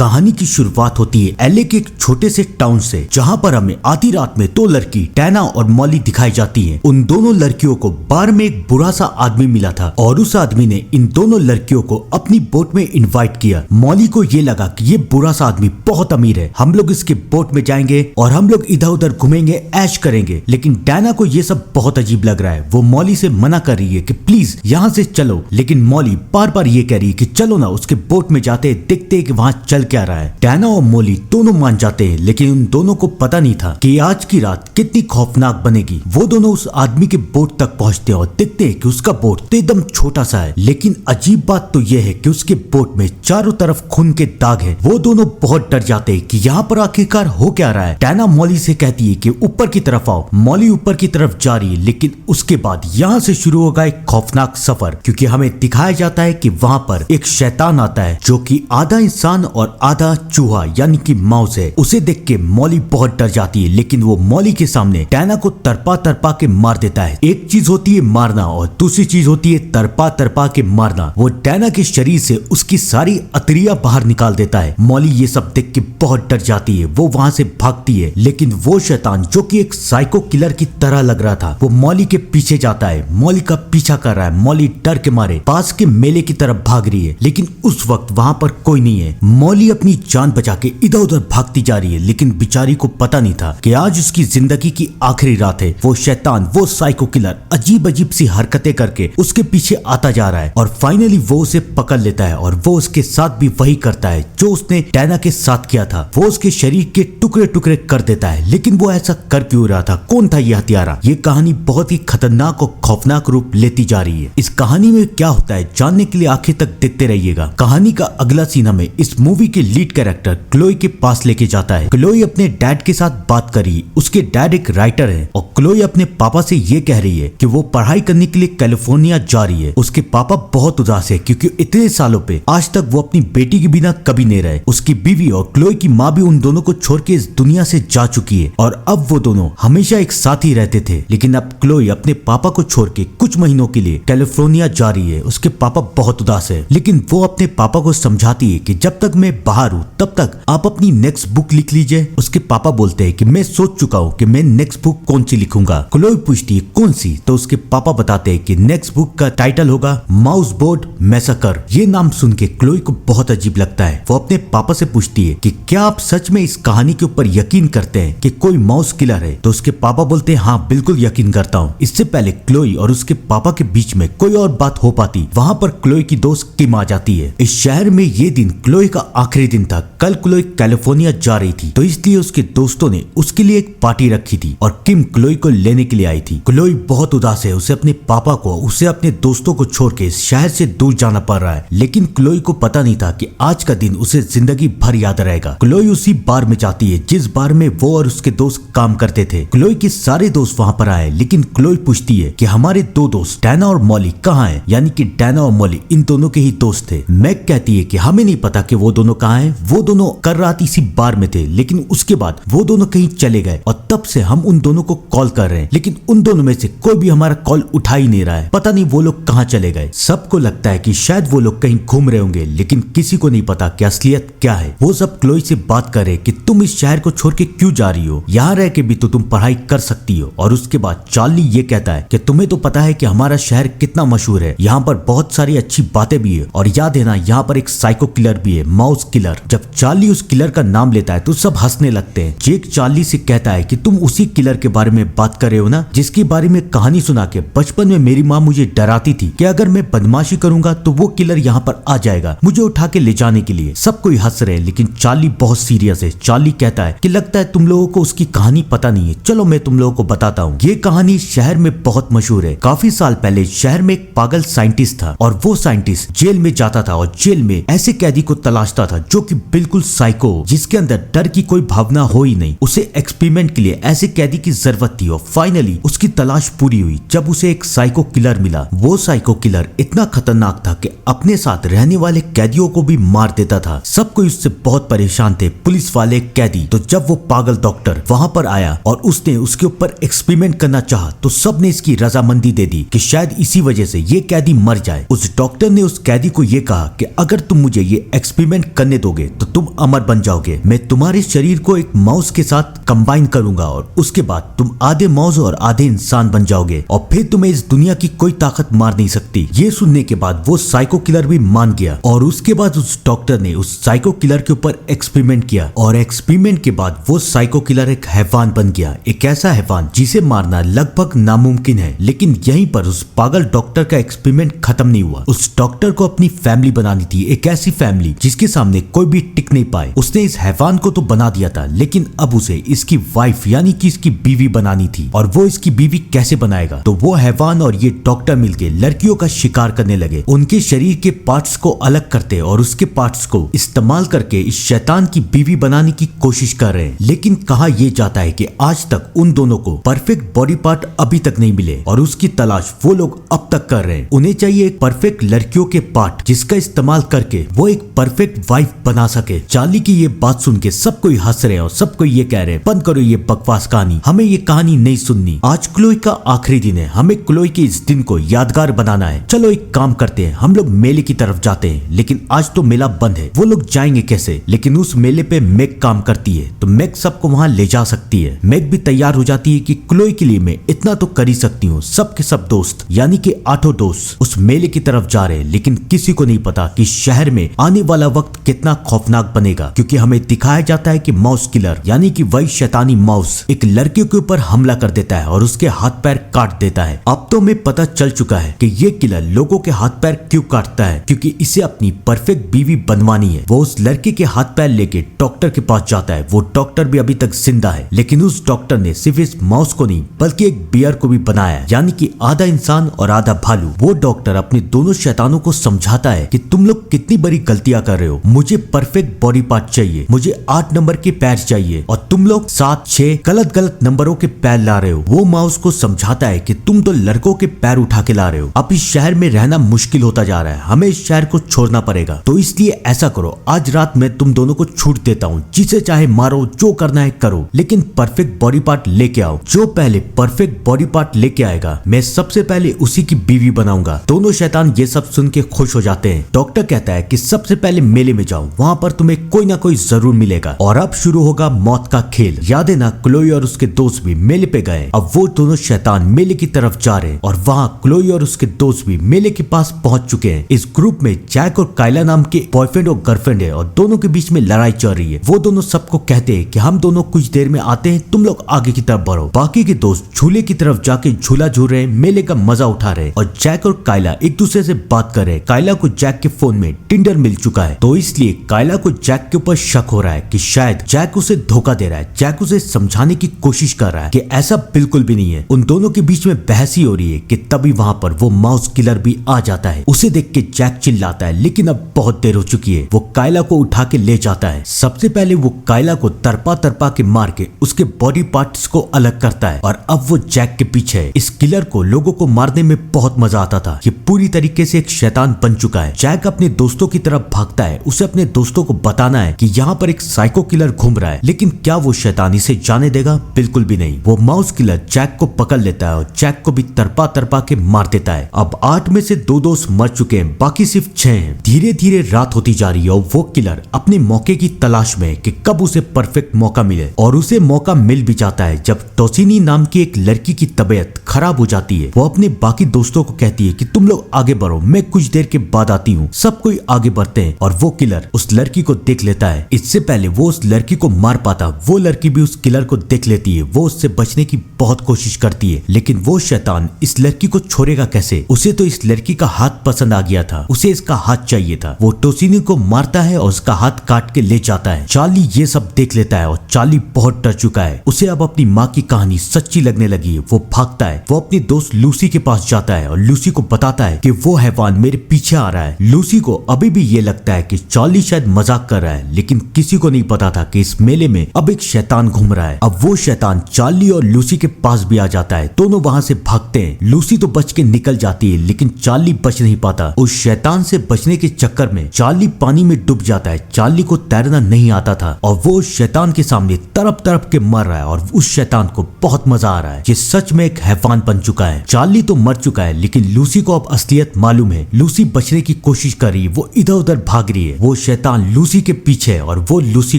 कहानी की शुरुआत होती है एलए के एक छोटे से टाउन से, जहाँ पर हमें आधी रात में दो लड़की टैना और मॉली दिखाई जाती हैं। उन दोनों लड़कियों को बार में एक बुरा सा आदमी मिला था और उस आदमी ने इन दोनों लड़कियों को अपनी बोट में इनवाइट किया। मॉली को ये लगा कि ये बुरा सा आदमी बहुत अमीर है, हम लोग इसके बोट में जाएंगे और हम लोग इधर उधर घूमेंगे, ऐश करेंगे। लेकिन टैना को ये सब बहुत अजीब लग रहा है। वो मॉली से मना कर रही है कि प्लीज यहाँ से चलो, लेकिन मॉली बार बार ये कह रही है कि चलो ना, उसके बोट में जाते देखते हैं कि वहाँ चल क्या रहा है। टैना और मॉली दोनों मान जाते हैं, लेकिन उन दोनों को पता नहीं था कि आज की रात कितनी खौफनाक बनेगी। वो दोनों उस आदमी के बोट तक पहुँचते हैं और देखते हैं कि उसका बोट तो एकदम छोटा सा है, लेकिन अजीब बात तो यह है कि उसके बोट में चारों तरफ खून के दाग है। वो दोनों बहुत डर जाते हैं कि यहाँ पर आखिरकार हो क्या रहा है। टैना मॉली से कहती है कि ऊपर की तरफ आओ। मॉली ऊपर की तरफ जा रही है, लेकिन उसके बाद यहाँ से शुरू होगा एक खौफनाक सफर, क्योंकि हमें दिखाया जाता है कि वहाँ पर एक शैतान आता है जो कि आधा इंसान और आधा चूहा यानी कि माउस है। उसे देख के मॉली बहुत डर जाती है, लेकिन वो मॉली के सामने टैना को तरपा तरपा के मार देता है। एक चीज होती है मारना और दूसरी चीज होती है तरपा तरपा के मारना। वो टैना के शरीर से उसकी सारी अतरिया बाहर निकाल देता है। मॉली ये सब देख के बहुत डर जाती है। वो वहां से भागती है, लेकिन वो शैतान जो कि एक साइको किलर की तरह लग रहा था, वो मॉली के पीछे जाता है, मॉली का पीछा कर रहा है। मॉली डर के मारे पास के मेले की तरफ भाग रही है, लेकिन उस वक्त वहां पर कोई नहीं है। मॉली अपनी जान बचा के इधर उधर भागती जा रही है, लेकिन बेचारी को पता नहीं था कि आज उसकी जिंदगी की आखिरी रात है। वो शैतान, वो साइको किलर अजीब अजीब सी हरकतें करके उसके पीछे आता जा रहा है और फाइनली वो उसे पकड़ लेता है और वो उसके साथ भी वही करता है जो उसने टैना के साथ किया था। वो उसके शरीर के टुकड़े टुकड़े कर देता है, लेकिन वो ऐसा कर क्यों रहा था? कौन था ये हत्यारा? ये कहानी बहुत ही खतरनाक और खौफनाक रूप लेती जा रही है। इस कहानी में क्या होता है जानने के लिए आखिर तक देखते रहिएगा। कहानी का अगला सीन हमें इस मूवी के लीड कैरेक्टर क्लोई के पास लेके जाता है। क्लोई अपने डैड के साथ बात कर रही है। उसके डैड एक राइटर है और क्लोई अपने पापा से ये कह रही है कि वो पढ़ाई करने के लिए कैलिफोर्निया जा रही है। उसके पापा बहुत उदास है क्योंकि इतने सालों पे आज तक वो अपनी बेटी के बिना कभी नहीं रहे। उसकी बीवी और क्लोई की माँ भी उन दोनों को छोड़ के इस दुनिया से जा चुकी है और अब वो दोनों हमेशा एक साथ ही रहते थे। लेकिन अब क्लोई अपने पापा को छोड़ के कुछ महीनों के लिए कैलिफोर्निया जा रही है। उसके पापा बहुत उदास है, लेकिन वो अपने पापा को समझाती है कि जब तक मैं बाहर हूँ तब तक आप अपनी नेक्स्ट बुक लिख लीजिए। उसके पापा बोलते हैं कि मैं सोच चुका हूँ कि मैं नेक्स्ट बुक कौन सी लिखूंगा। क्लोई पूछती है कौन सी, तो उसके पापा बताते हैं कि नेक्स्ट बुक का टाइटल होगा माउस बोर्ड मैसेकर। ये नाम सुन के क्लोई को बहुत अजीब लगता है। वो अपने पापा से पूछती है कि क्या आप सच में इस कहानी के ऊपर यकीन करते हैं कि कोई माउस किलर है? तो उसके पापा बोलते हैं हाँ बिल्कुल यकीन करता हूँ। इससे पहले क्लोई और उसके पापा के बीच में कोई और बात हो पाती, वहाँ पर क्लोई की दोस्त किम आ जाती है। इस शहर में ये दिन क्लोई का आखिरी दिन था। कल क्लोई कैलिफोर्निया जा रही थी, तो इसलिए उसके दोस्तों ने उसके लिए एक पार्टी रखी थी और किम क्लोई को लेने के लिए आई थी। क्लोई बहुत उदास है। उसे अपने पापा को, उसे अपने दोस्तों को छोड़ के शहर से दूर जाना पड़ रहा है, लेकिन क्लोई को पता नहीं था कि आज का दिन उसे जिंदगी भर याद रहेगा। क्लोई उसी बार में जाती है जिस बार में वो और उसके दोस्त काम करते थे। क्लोई के सारे दोस्त वहाँ पर आए, लेकिन क्लोई पूछती है कि हमारे दो दोस्त टैना और मॉली कहाँ हैं? यानी कि टैना और मॉली इन दोनों के ही दोस्त थे। मैक कहती है कि हमें नहीं पता कि वो दोनों कहाँ हैं। वो दोनों कर रात इसी बार में थे, लेकिन उसके बाद वो दोनों कहीं चले गए और तब से हम उन दोनों को कॉल कर रहे हैं, लेकिन उन दोनों में से कोई भी हमारा कॉल उठा ही नहीं रहा है। पता नहीं वो लोग कहाँ चले गए। सबको लगता है कि शायद वो लोग कहीं घूम रहे होंगे, लेकिन किसी को नहीं पता कि असलियत क्या है। वो सब क्लोई से बात करे कि तुम इस शहर को छोड़ के क्यों जा रही हो? यहाँ रह के भी तो तुम पढ़ाई कर सकती हो। और उसके बाद चार्ली ये कहता है कि तुम्हें तो पता है कि हमारा शहर कितना मशहूर है, यहाँ पर बहुत सारी अच्छी बातें भी है और याद है ना, यहाँ पर एक साइको किलर भी है, माउस किलर। जब चार्ली उस किलर का नाम लेता है तो सब हंसने लगते हैं। जेक चार्ली से कहता है कि तुम उसी किलर के बारे में बात कर रहे हो ना, जिसके बारे में कहानी सुना के बचपन में मेरी माँ मुझे डराती थी कि अगर मैं बदमाशी करूंगा तो वो किलर यहाँ पर आ जाएगा मुझे उठा के ले जाने के लिए। सब कोई हंस रहे हैं, लेकिन चार्ली बहुत सीरियस है। चार्ली कहता है कि लगता है तुम लोगों को उसकी कहानी पता नहीं है, चलो मैं तुम लोगों को बताता हूँ। ये कहानी शहर में बहुत मशहूर है। काफी साल पहले शहर में एक पागल साइंटिस्ट था और वो साइंटिस्ट जेल में जाता था और जेल में ऐसे कैदी को तलाशता था जो कि बिल्कुल साइको, जिसके अंदर डर की कोई भावना हो ही नहीं। उसे एक्सपेरिमेंट के लिए ऐसे कैदी की जरूरत थी और फाइनली उसकी तलाश पूरी हुई जब उसे एक साइको किलर मिला। वो साइको किलर इतना खतरनाक था कि अपने साथ रहने वाले कैदियों को भी मार देता था। सब कोई उससे बहुत परेशान थे, पुलिस वाले, कैदी। तो जब वो पागल डॉक्टर वहां पर आया और उसने उसके ऊपर एक्सपेरिमेंट करना चाहा तो सबने इसकी रजामंदी दे दी कि शायद इसी वजह से ये कैदी मर जाए। उस डॉक्टर ने उस कैदी को ये कहा कि अगर तुम मुझे ये एक्सपेरिमेंट करने बनने दोगे तो तुम अमर बन जाओगे। मैं तुम्हारे शरीर को एक माउस के साथ कंबाइन करूंगा और उसके बाद तुम आधे माउस और आधे इंसान बन जाओगे और फिर तुम्हें इस दुनिया की कोई ताकत मार नहीं सकती। ये सुनने के बाद वो साइको किलर भी मान गया और उसके बाद उस डॉक्टर ने उस साइको किलर के ऊपर एक्सपेरिमेंट किया और एक्सपेरिमेंट के बाद वो साइको किलर एक हैवान बन गया, एक ऐसा हैवान जिसे मारना लगभग नामुमकिन है। लेकिन यहीं पर उस पागल डॉक्टर का एक्सपेरिमेंट खत्म नहीं हुआ। उस डॉक्टर को अपनी फैमिली बनानी थी, एक ऐसी फैमिली जिसके सामने कोई भी टिक नहीं पाए। उसने इस हैवान को तो बना दिया था लेकिन अब उसे इसकी वाइफ यानी कि इसकी बीवी बनानी थी। और वो इसकी बीवी कैसे बनाएगा? तो वो हैवान और ये डॉक्टर मिलके लड़कियों का शिकार करने लगे, उनके शरीर के पार्ट्स को अलग करते और उसके पार्ट्स को इस्तेमाल करके इस शैतान की बीवी बनाने की कोशिश कर रहे हैं। लेकिन कहा यह जाता है कि आज तक उन दोनों को परफेक्ट बॉडी पार्ट अभी तक नहीं मिले और उसकी तलाश वो लोग अब तक कर रहे हैं। उन्हें चाहिए एक परफेक्ट लड़कियों के पार्ट जिसका इस्तेमाल करके वो एक परफेक्ट वाइफ बना सके। चार्ली की ये बात सुन के सब कोई हंस रहे हैं और सब कोई ये कह रहे हैं बंद करो ये बकवास कहानी, हमें ये कहानी नहीं सुननी। आज क्लोई का आखिरी दिन है, हमें क्लोई के इस दिन को यादगार बनाना है। चलो एक काम करते हैं, हम लोग मेले की तरफ जाते हैं। लेकिन आज तो मेला बंद है, वो लोग जाएंगे कैसे? लेकिन उस मेले पे मैग काम करती है तो मैग सबको वहाँ ले जा सकती है। मैग भी तैयार हो जाती है कि क्लोई के लिए मैं इतना तो कर ही सकती हूँ। सब के सब दोस्त यानी कि 8 दोस्त उस मेले की तरफ जा रहे हैं लेकिन किसी को नहीं पता कि शहर में आने वाला वक्त कितना खौफनाक बनेगा, क्योंकि हमें दिखाया जाता है कि माउस किलर यानी कि वही शैतानी माउस एक लड़के के ऊपर हमला कर देता है और उसके हाथ पैर काट देता है। अब तो हमें पता चल चुका है कि ये किलर लोगों के हाथ पैर क्यों काटता है, क्योंकि इसे अपनी परफेक्ट बीवी बनवानी है। वो उस लड़के के हाथ पैर लेके डॉक्टर के पास जाता है। वो डॉक्टर भी अभी तक जिंदा है लेकिन उस डॉक्टर ने सिर्फ इस माउस को नहीं बल्कि एक बियर को भी बनाया है, यानी कि आधा इंसान और आधा भालू। वो डॉक्टर अपने दोनों शैतानों को समझाता है कि तुम लोग कितनी बड़ी गलतियां कर रहे हो। मुझे परफेक्ट बॉडी पार्ट चाहिए, मुझे 8 नंबर के पैर चाहिए और तुम लोग 7, 6 गलत गलत नंबरों के पैर ला रहे हो। वो माउस को समझाता है कि तुम तो लड़कों के पैर उठा के ला रहे हो। अब इस शहर में रहना मुश्किल होता जा रहा है, हमें इस शहर को छोड़ना पड़ेगा। तो इसलिए ऐसा करो, आज रात मैं तुम दोनों को छूट देता हूँ, जिसे चाहे मारो, जो करना है करो, लेकिन परफेक्ट बॉडी पार्ट लेके आओ। जो पहले परफेक्ट बॉडी पार्ट लेके आएगा मैं सबसे पहले उसी की बीवी बनाऊंगा। दोनों शैतान ये सब सुन के खुश हो जाते हैं। डॉक्टर कहता है कि सबसे पहले मेले में जाओ, वहाँ पर तुम्हें कोई ना कोई जरूर मिलेगा। और अब शुरू होगा मौत का खेल। याद है ना, क्लोई और उसके दोस्त भी मेले पे गए। अब वो दोनों शैतान मेले की तरफ जा रहे हैं और वहाँ क्लोई और उसके दोस्त भी मेले के पास पहुंच चुके हैं। इस ग्रुप में जैक और काइला नाम के बॉयफ्रेंड और गर्लफ्रेंड है और दोनों के बीच में लड़ाई चल रही है। वो दोनों सबको कहते हैं कि हम दोनों कुछ देर में आते हैं, तुम लोग आगे की तरफ बढ़ो। बाकी के दोस्त झूले की तरफ जाके झूला झूल रहे हैं, मेले का मजा उठा रहे हैं और जैक और काइला एक दूसरे से बात कर रहे हैं। काइला को जैक के फोन में टिंडर मिल चुका है तो इसलिए काइला को जैक के ऊपर शक हो रहा है कि शायद जैक उसे धोखा दे रहा है। जैक उसे समझाने की कोशिश कर रहा है कि ऐसा बिल्कुल भी नहीं है। उन दोनों के बीच में बहस ही हो रही है कि तभी वहाँ पर वो माउस किलर भी आ जाता है। उसे देख के जैक चिल्लाता है लेकिन अब बहुत देर हो चुकी है। वो काइला को उठा के ले जाता है। सबसे पहले वो काइला को तरपा तरपा के मार के उसके बॉडी पार्ट्स को अलग करता है और अब वो जैक के पीछे है। इस किलर को लोगों को मारने में बहुत मजा आता था। ये पूरी तरीके से एक शैतान बन चुका है। जैक अपने दोस्तों की तरफ भागता है। उसे अपने दोस्तों को बताना है कि यहाँ पर एक साइको किलर घूम रहा है, लेकिन क्या वो शैतान इसे जाने देगा? बिल्कुल भी नहीं। वो माउस किलर जैक को पकड़ लेता है और जैक को भी तरपा तरपा के मार देता है। अब 8 में से 2 दोस्त मर चुके हैं, बाकी सिर्फ 6 हैं। धीरे धीरे रात होती जा रही है और वो किलर अपने मौके की तलाश में है कि कब उसे परफेक्ट मौका मिले और उसे मौका मिल भी जाता है जब टोसिनी नाम की एक लड़की की तबीयत खराब हो जाती है। वो अपने बाकी दोस्तों को कहती है कि तुम लोग आगे बढ़ो, मैं कुछ देर के बाद आती हूँ। सब कोई आगे बढ़ते हैं और वो किलर उस लड़की को देख लेता है। इससे पहले वो उस लड़की को मार पाता, वो लड़की भी उस किलर को देख लेती है। वो उससे बचने की बहुत कोशिश करती है लेकिन वो शैतान इस लड़की को छोड़ेगा कैसे? उसे तो इस लड़की का हाथ पसंद आ गया था, उसे इसका हाथ चाहिए था। वो टोसिनी को मारता है और उसका हाथ काट के ले जाता है। चार्ली ये सब देख लेता है और चार्ली बहुत डर चुका है। उसे अब अपनी माँ की कहानी सच्ची लगने लगी है। वो भागता है, वो अपनी दोस्त लूसी के पास जाता है और लूसी को बताता है कि वो हैवान मेरे पीछे आ रहा है। लूसी को अभी भी ये लगता है कि चार्ली शायद मजाक कर रहा है, लेकिन किसी को नहीं पता था कि इस मेले में अब एक शैतान घूम रहा है। अब वो शैतान चार्ली और लूसी के पास भी आ जाता है। दोनों वहां से भागते हैं। लूसी तो बच के निकल जाती है लेकिन चार्ली बच नहीं पाता। उस शैतान से बचने के चक्कर में चार्ली पानी में डूब जाता है। चार्ली को तैरना नहीं आता था और वो उस शैतान के सामने तड़प तड़प के मर रहा है और उस शैतान को बहुत मजा आ रहा है। ये सच में एक हैवान बन चुका है। चार्ली तो मर चुका है लेकिन लूसी को अब असलियत मालूम है। लूसी बचने की कोशिश कर रही है, वो इधर उधर भाग रही है। वो वो शैतान लूसी के पीछे है और वो लूसी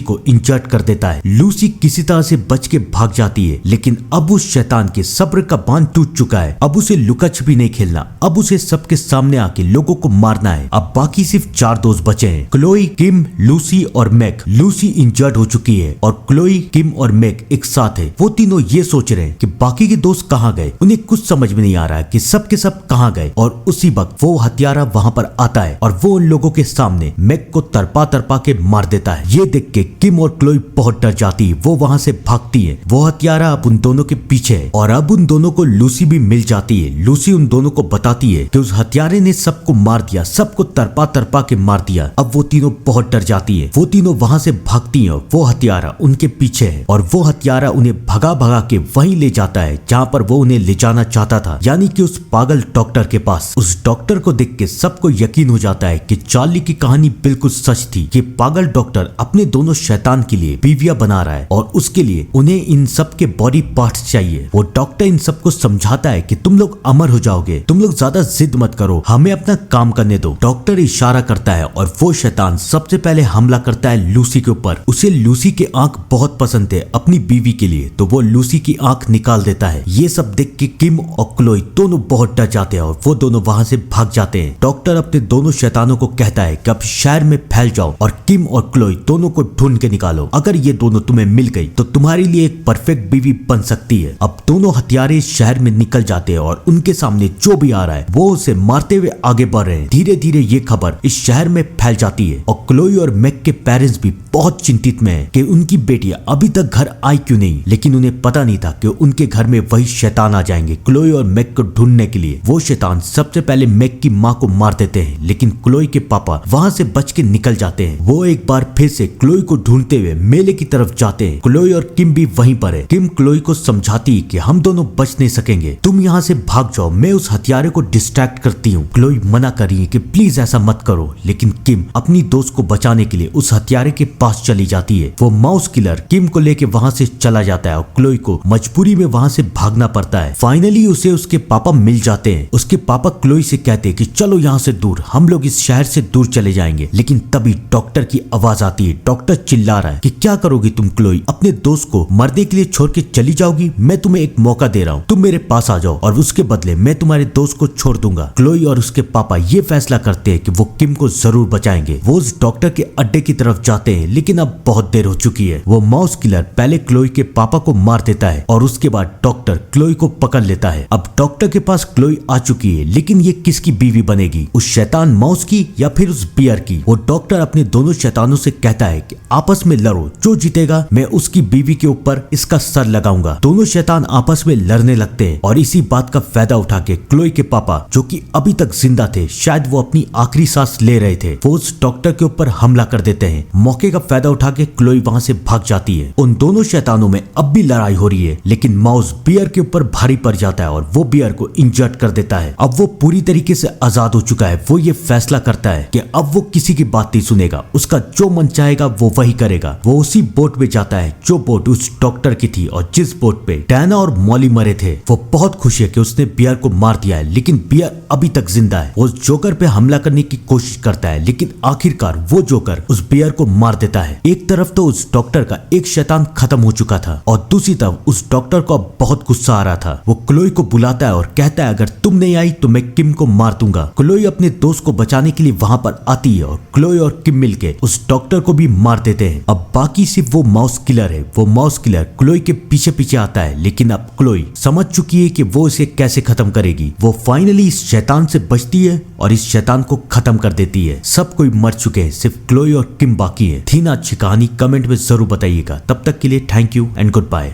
को इंजर्ड कर देता है। लूसी किसी तरह से बच के भाग जाती है, लेकिन अब उस शैतान के सब्र का बांध टूट चुका है। अब उसे लुका छिपी नहीं खेलना, अब उसे सबके सामने आके लोगों को मारना है। अब बाकी सिर्फ 4 दोस्त बचे हैं, क्लोई, किम, लूसी और मैक। लूसी इंजर्ड हो चुकी है और क्लोई, किम और मैक एक साथ है। वो तीनों ये सोच रहे हैं कि बाकी के दोस्त कहाँ गए। उन्हें कुछ समझ में नहीं आ रहा है कि सब के सब कहाँ गए। और उसी वक्त वो हत्यारा वहाँ पर आता है और वो उन लोगों के सामने मैक को तरपा तरपा के मार देता है। ये देख के किम और क्लोई बहुत डर जाती है, वो वहाँ से भागती है। वो हत्यारा अब उन दोनों के पीछे है और अब उन दोनों को लूसी भी मिल जाती है। लूसी उन दोनों को बताती है कि उस हत्यारे ने सबको मार दिया, सबको तरपा तरपा के मार दिया। अब वो तीनों बहुत डर जाती है। वो तीनों वहाँ से भागती है। वो हत्यारा उनके पीछे है और वो हत्यारा उन्हें भगा भगा के वहीं ले जाता है जहाँ पर वो उन्हें ले जाना चाहता था, यानी कि उस पागल डॉक्टर के पास। उस डॉक्टर को देख के सबको यकीन हो जाता है कि चार्ली की कहानी बिल्कुल सच थी। कि पागल डॉक्टर अपने दोनों शैतान के लिए बीवियां बना रहा है और उसके लिए उन्हें इन सब के बॉडी पार्ट्स चाहिए। वो डॉक्टर इन सबको समझाता है कि तुम लोग अमर हो जाओगे, तुम लोग ज्यादा जिद मत करो, हमें अपना काम करने दो। डॉक्टर इशारा करता है और वो शैतान सबसे पहले हमला करता है लूसी के ऊपर। उसे लूसी के आंख बहुत पसंद है अपनी बीवी के लिए, तो वो लूसी की आंख निकाल देता है। ये सब देख के किम और क्लोई दोनों बहुत डर जाते हैं और वो दोनों वहाँ से भाग जाते हैं। डॉक्टर अपने दोनों शैतानों को कहता है कि अब शहर में फैल जाओ और किम और क्लोई दोनों को ढूंढ के निकालो। अगर ये दोनों तुम्हें मिल गई तो तुम्हारे लिए एक परफेक्ट बीवी बन सकती है। अब दोनों हत्यारे शहर में निकल जाते हैं और उनके सामने जो भी आ रहा है वो उसे मारते हुए आगे बढ़ रहे हैं। धीरे धीरे ये खबर इस शहर में फैल जाती है और क्लोई और मैक के पेरेंट्स भी बहुत चिंतित में हैं कि उनकी बेटियां अभी तक घर आई क्यों नहीं। लेकिन उन्हें पता नहीं था कि उनके घर में वही शैतान आ जाएंगे क्लोई और मैक को ढूंढने के लिए। वो शैतान सबसे पहले मैक की माँ को मार देते हैं, लेकिन क्लोई के पापा वहाँ से बच के निकल जाते हैं। वो एक बार फिर से क्लोई को ढूंढते हुए मेले की तरफ जाते हैं। क्लोई और किम भी वहीं पर है। किम क्लोई को समझाती कि हम दोनों बच नहीं सकेंगे, तुम यहाँ से भाग जाओ, मैं उस हथियारे को डिस्ट्रैक्ट करती हूँ। क्लोई मना कर रही है कि प्लीज ऐसा मत करो, लेकिन किम अपनी दोस्त को बचाने के लिए उस हथियारे के पास चली जाती है। वो माउस किलर किम को लेके वहाँ से चला जाता है और क्लोई को मजबूरी में वहाँ से भागना पड़ता है। फाइनली उसे उसके पापा मिल जाते हैं। उसके पापा क्लोई से कहते हैं कि चलो यहाँ से दूर, हम लोग इस शहर से दूर चले जाएंगे। लेकिन तभी डॉक्टर की आवाज आती है। डॉक्टर चिल्ला रहा है कि क्या करोगी तुम क्लोई, अपने दोस्त को मरने के लिए छोड़ के चली जाओगी? मैं तुम्हें एक मौका दे रहा हूँ, तुम मेरे पास आ जाओ और उसके बदले मैं तुम्हारे दोस्त को छोड़ दूंगा। क्लोई और उसके पापा ये फैसला करते हैं कि वो किम को जरूर बचाएंगे। वो उस डॉक्टर के अड्डे की तरफ जाते हैं, लेकिन अब बहुत देर हो चुकी है। वो माउस किलर पहले क्लोई के पापा को मार देता है और उसके बाद डॉक्टर क्लोई को पकड़ लेता है। अब डॉक्टर के पास क्लोई आ चुकी है, लेकिन ये किसकी बीवी बनेगी, उस शैतान माउस की या फिर उस बियर की? वो डॉक्टर अपने दोनों शैतानों से कहता है कि आपस में लड़ो, जो जीतेगा मैं उसकी बीवी के ऊपर इसका सर लगाऊंगा। दोनों शैतान आपस में लड़ने लगते हैं और इसी बात का फायदा उठा के क्लोई के पापा, जो कि अभी तक जिंदा थे, शायद वो अपनी आखिरी सांस ले रहे थे, वो उस डॉक्टर के ऊपर हमला कर देते हैं। मौके का फायदा उठा के क्लोई वहाँ से भाग जाती है। उन दोनों शैतानों में अब भी लड़ाई हो रही है, लेकिन माउस बियर के ऊपर भारी पड़ जाता है और वो बियर को इंजर्ड कर देता है। अब वो पूरी तरीके से आजाद हो चुका है। वो ये फैसला करता है कि अब वो किसी की बात नहीं सुनेगा, उसका जो मन चाहेगा वो वही करेगा। वो उसी बोट में जाता है जो बोट उस डॉक्टर की थी और जिस बोट पे डैना और मॉली मरे थे। वो बहुत खुश है कि उसने बियर को मार दिया है, लेकिन बियर अभी तक जिंदा है। वो जोकर पे हमला करने की कोशिश करता है, लेकिन आखिरकार वो जोकर उस बियर को मार देता है। एक तरफ तो उस डॉक्टर का एक शैतान खत्म हो चुका था और दूसरी तरफ उस डॉक्टर को अब बहुत गुस्सा आ रहा था। वो क्लोई को बुलाता है और कहता है अगर तुम नहीं आई तो मैं किम को मार दूंगा। क्लोई अपने दोस्त को बचाने के लिए वहाँ पर आती है और क्लोई और किम मिलके उस डॉक्टर को भी मार देते हैं। अब बाकी सिर्फ वो माउस किलर है। वो माउस किलर क्लोई के पीछे पीछे आता है, लेकिन अब क्लोई समझ चुकी है कि वो इसे कैसे खत्म करेगी। वो फाइनली इस शैतान से बचती है और इस शैतान को खत्म कर देती है। सब कोई मर चुके हैं, सिर्फ क्लोई और किम बाकी है। थी ना अच्छी कहानी? कमेंट में जरूर बताइएगा। तब तक के लिए thank you and good bye.